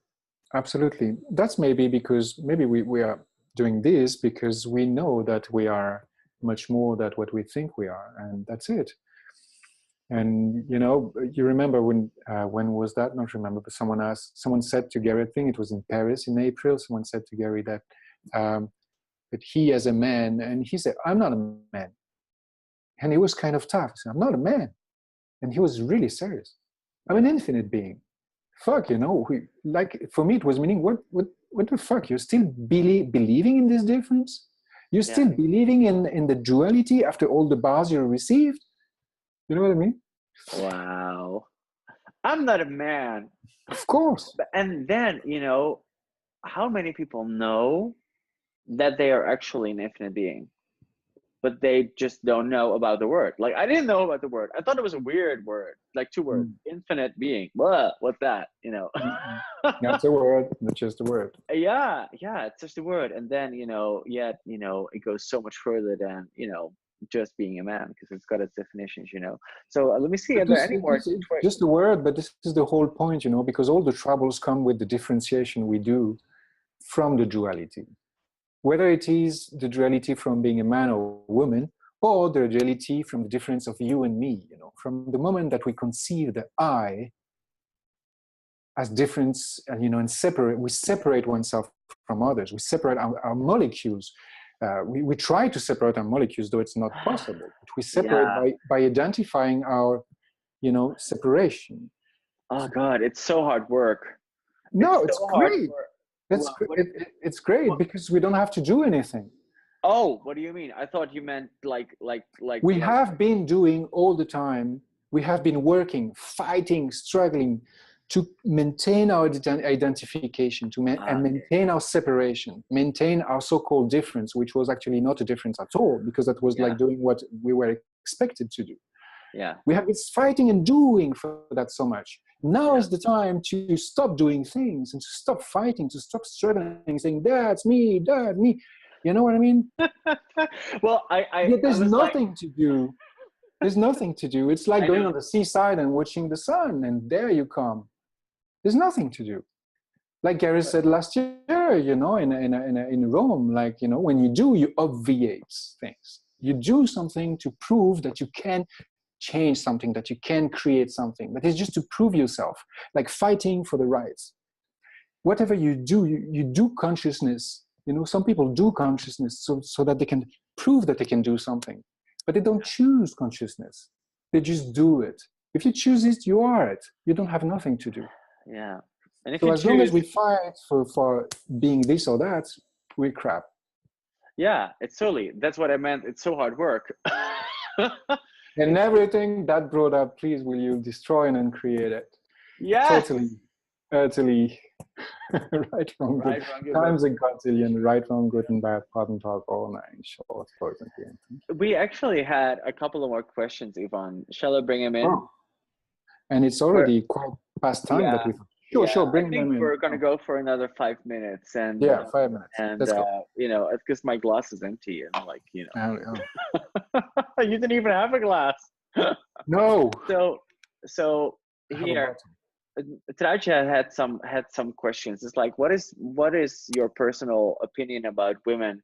absolutely. That's maybe because maybe we are doing this because we know that we are much more than what we think we are, and that's it. And you know, you remember when was that? Not remember, but someone said to Gary, I think it was in Paris in April. Someone said to Gary um, that he, as a man, and he said, "I'm not a man," and he was kind of tough. He said, "I'm not a man," and he was really serious. I'm an infinite being. Fuck, you know, like for me, it was meaning what the fuck? You're still believing in this difference? You're Yeah. still believing in the duality after all the bars you received? You know what I mean? Wow. I'm not a man. Of course. And then, you know, how many people know that they are actually an infinite being, but they just don't know about the word? Like, I didn't know about the word. I thought it was a weird word, like two words, Mm. infinite being. Blah, what's that? You know? Mm-mm. Not a word, not just a word. Yeah, yeah, it's just a word. And then, you know, yet, you know, it goes so much further than, you know, just being a man, because it's got its definitions, you know. So let me see, But are there any more? just the word, but this is the whole point, you know, because all the troubles come with the differentiation we do from the duality. Whether it is the duality from being a man or a woman, or the duality from the difference of you and me, you know, from the moment that we conceive the I as difference, and you know, and we separate oneself from others. We separate our molecules. We try to separate our molecules, though it's not possible. But we separate by identifying our, you know, separation. Oh God, it's so hard work. No, it's great. It's great because we don't have to do anything. Oh, what do you mean? I thought you meant like. We have been doing all the time. We have been working, fighting, struggling to maintain our identification, and maintain our separation, maintain our so-called difference, which was actually not a difference at all, because that was like doing what we were expected to do. Yeah. We have been fighting and doing for that so much. Now is the time to stop doing things and to stop fighting, to stop struggling, saying, that's me, that's me. You know what I mean? Well, there's nothing to do. There's nothing to do. It's like going on the seaside and watching the sun, and there you come. There's nothing to do. Like Gary said last year, you know, in Rome, like, you know, when you do, you obviate things. You do something to prove that you can change something, that you can create something. But it's just to prove yourself, like fighting for the rights. Whatever you do, you do consciousness. You know, some people do consciousness so that they can prove that they can do something. But they don't choose consciousness. They just do it. If you choose it, you are it. You don't have nothing to do. Yeah. And if so as long as we fight for being this or that, we're crap. Yeah, it's totally. That's what I meant. It's so hard work. And everything that brought up, please, will you destroy and uncreate it? Yes. Totally, utterly. Right, wrong, good. Times a quadrillion, right, wrong, good and bad, part and talk, all nine short, importantly. We actually had a couple of more questions, Yvonne. Shall I bring them in? Oh. And it's already quite past time that we've... Sure, bring them in. We're going to go for another 5 minutes. And 5 minutes. And, let's go. you know, because my glass is empty. And I'm like, you know. You didn't even have a glass. No. So here... Traja had some questions. It's like, what is your personal opinion about women?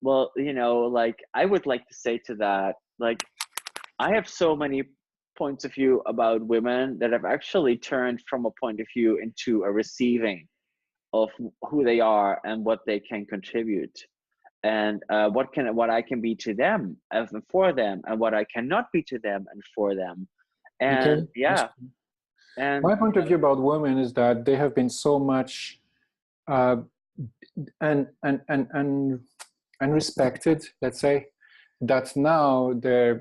Well, you know, like, I would like to say to that, like, I have so many points of view about women that have actually turned from a point of view into a receiving of who they are and what they can contribute, and what I can be to them and for them, and what I cannot be to them and for them. And And my point of view about women is that they have been so much unrespected, let's say, that now they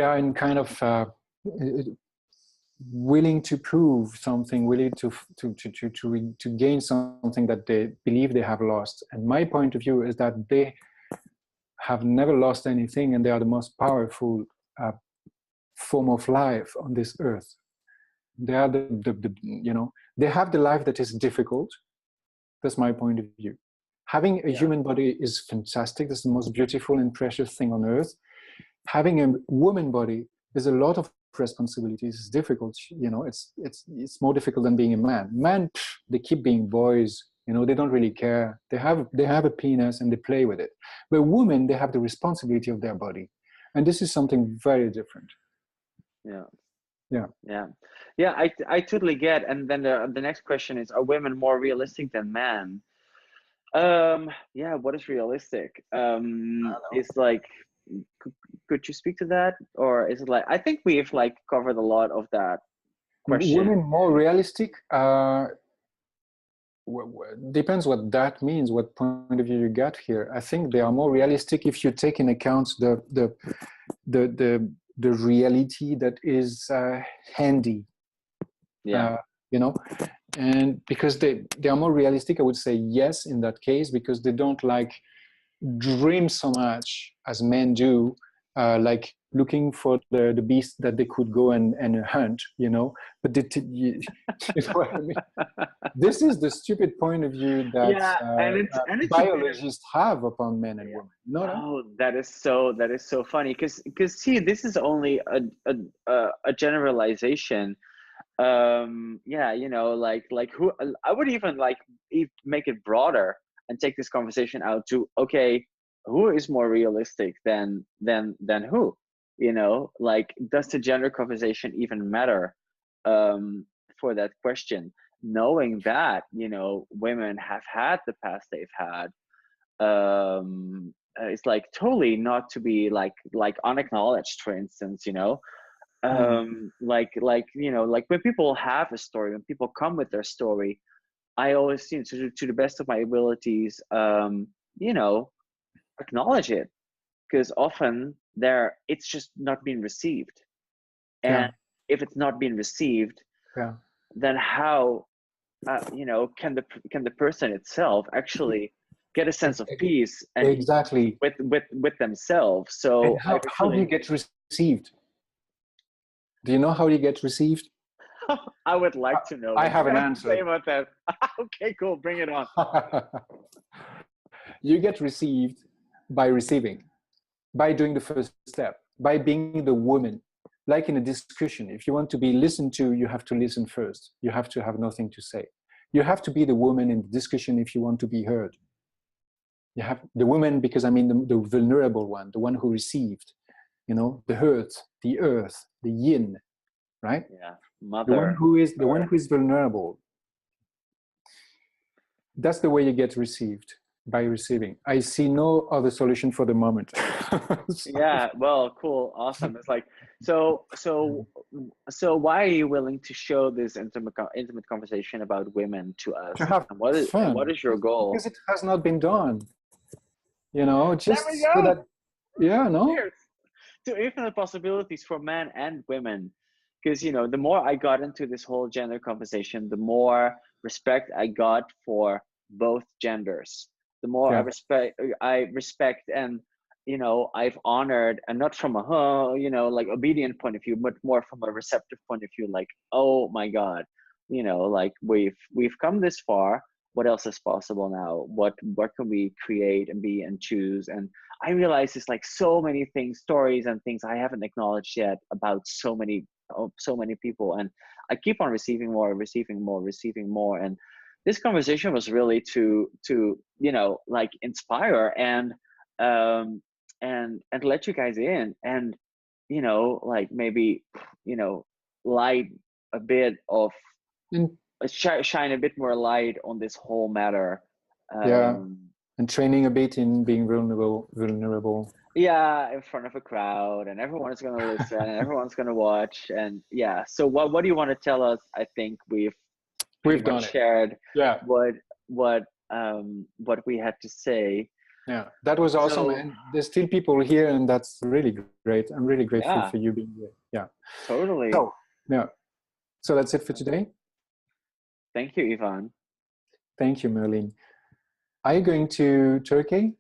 are in kind of willing to prove something, willing to gain something that they believe they have lost. And my point of view is that they have never lost anything, and they are the most powerful form of life on this earth. They are you know, they have the life that is difficult. That's my point of view. Having a human body is fantastic. That's the most beautiful and precious thing on earth. Having a woman body is a lot of responsibilities. It's difficult, you know. It's more difficult than being a man. Men, they keep being boys. You know, they don't really care. They have a penis and they play with it. But women, they have the responsibility of their body, and this is something very different. Yeah, I totally get. And then the next question is, are women more realistic than men? What is realistic? It's like, could you speak to that? Or is it like, I think we've like covered a lot of that question. Women more realistic? Depends what that means, what point of view you got here. I think they are more realistic if you take in account the reality that is handy. You know, and because they are more realistic, I would say yes in that case, because they don't like dream so much as men do like looking for the beast that they could go and hunt, but you know what I mean? This is the stupid point of view that Yeah, and it's a bit of, biologists have upon men and women. No, no. oh, that is so funny, because see, this is only a generalization. Yeah, like who, I would even like make it broader and take this conversation out to, okay, who is more realistic than who, like, does the gender conversation even matter, for that question, knowing that, women have had the past they've had. It's like totally not to be like unacknowledged, for instance, like when people have a story, when people come with their story, I always to the best of my abilities, you know acknowledge it, because often it's just not being received. Yeah, And if it's not being received, yeah. then how, can the person itself actually get a sense of peace and Exactly. with themselves? So And I how do you really, get received? Do you know how you get received? I would like to know I what you have an have to say answer. about that. Okay, cool, bring it on. You get received by receiving, by doing the first step, by being the woman. Like in a discussion, if you want to be listened to, you have to listen first. You have to have nothing to say. You have to be the woman in the discussion if you want to be heard. You have the woman, because I mean the vulnerable one, the one who received, the hurt, the earth, the yin, right? Yeah, The one mother. who is the one who is vulnerable. That's the way you get received, by receiving. I see no other solution for the moment. Yeah, well, cool, awesome. It's like, so why are you willing to show this intimate conversation about women to To us? have And what fun, is your goal? because it has not been done, There we just so go. that, yeah, no, Cheers to infinite possibilities for men and women. Because the more I got into this whole gender conversation, the more respect I got for both genders. The more yeah, I respect, and I've honored, and not from a like obedient point of view, but more from a receptive point of view. Like, oh my God, like we've come this far. What else is possible now? What can we create and be and choose? And I realize there's like so many things, stories and things I haven't acknowledged yet about so many people, and I keep on receiving more, receiving more, receiving more. And this conversation was really to like inspire and let you guys in, and like maybe light a bit of and shine a bit more light on this whole matter. yeah, um and training a bit in being vulnerable. yeah, in front of a crowd, and everyone's going to listen and everyone's going to watch. And yeah, so what do you want to tell us? I think we've pretty We've much done it. shared Yeah, what we had to say. yeah, that was awesome, So and there's still people here, and that's really great. I'm really grateful yeah, for you being here. Yeah. totally. So yeah, so that's it for today. Thank you, Ivan. Thank you, Merlijn. Are you going to Turkey?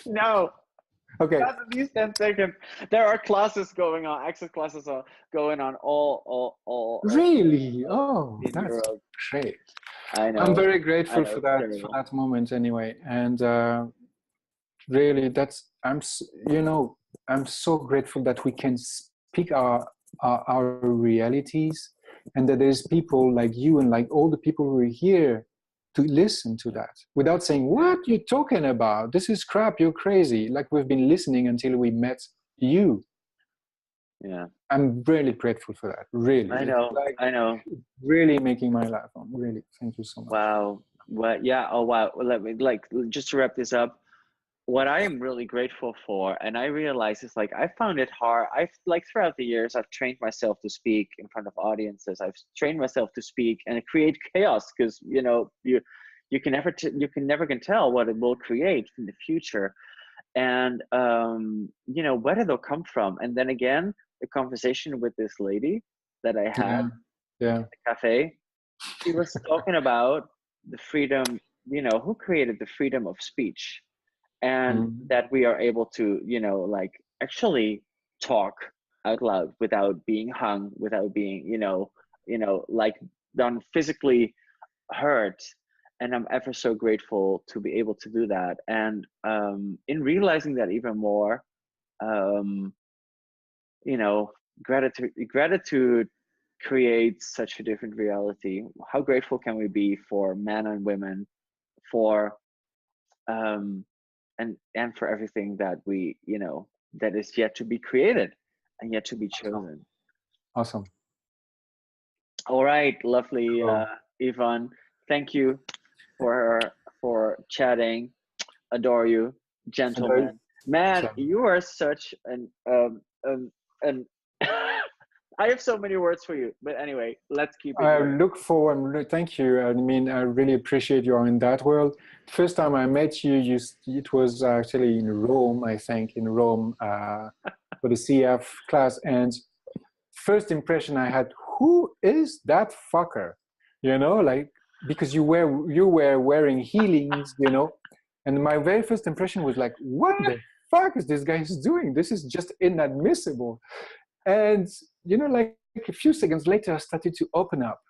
No, Okay. not at least 10 seconds. There are classes going on, access classes are going on Really? Oh, in that's Europe. great. I I'm know, very grateful for it's that terrible. moment anyway, and really, I'm so grateful that we can speak our realities, and that there's people like you and like all the people who are here to listen to that without saying, what you're talking about, this is crap, you're crazy, like we've been listening until we met you. Yeah, I'm really grateful for that, really. I It's know, like I know. really making my life on. Really, thank you so much. Wow. What? Yeah. Oh, wow. Well, let me, like, just to wrap this up. What I am really grateful for, and I realize is like I found it hard. I've like throughout the years, I've trained myself to speak in front of audiences. I've trained myself to speak and create chaos, because you can never can tell what it will create in the future, and where did it come from? And then again, the conversation with this lady that I had Yeah, yeah, at the cafe, she was talking about the freedom, who created the freedom of speech. and that we are able to, you know, like actually talk out loud without being hung, without being, like done physically hurt. And I'm ever so grateful to be able to do that. And in realizing that even more, um, you know, gratitude creates such a different reality. How grateful can we be for men and women, for and for everything that we, that is yet to be created and yet to be chosen. Awesome. All right, lovely, Cool. Yvonne. Thank you for chatting. Adore you, gentlemen. Man, you are such an I have so many words for you, but anyway, let's keep it. I look forward. Thank you. I mean, I really appreciate you in that world. First time I met you, it was actually in Rome, I think, in Rome for the CF class. And first impression I had, who is that fucker? You know, like, because you were wearing heelings, you know, and my very first impression was like, what the fuck is this guy doing? This is just inadmissible. And, you know, like a few seconds later, I started to open up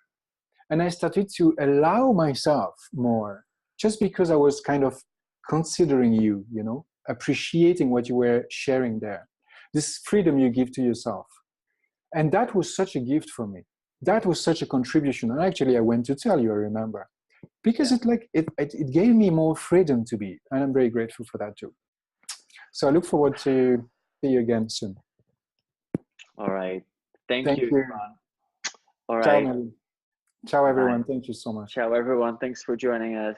and I started to allow myself more, just because I was kind of considering you, you know, appreciating what you were sharing there, this freedom you give to yourself. And that was such a gift for me. That was such a contribution. And actually, I went to tell you, I remember, because it gave me more freedom to be. And I'm very grateful for that too. So I look forward to see you again soon. All right. Thank you. All Ciao, right. Ciao, everyone. Thank you so much. Ciao, everyone. Thanks for joining us.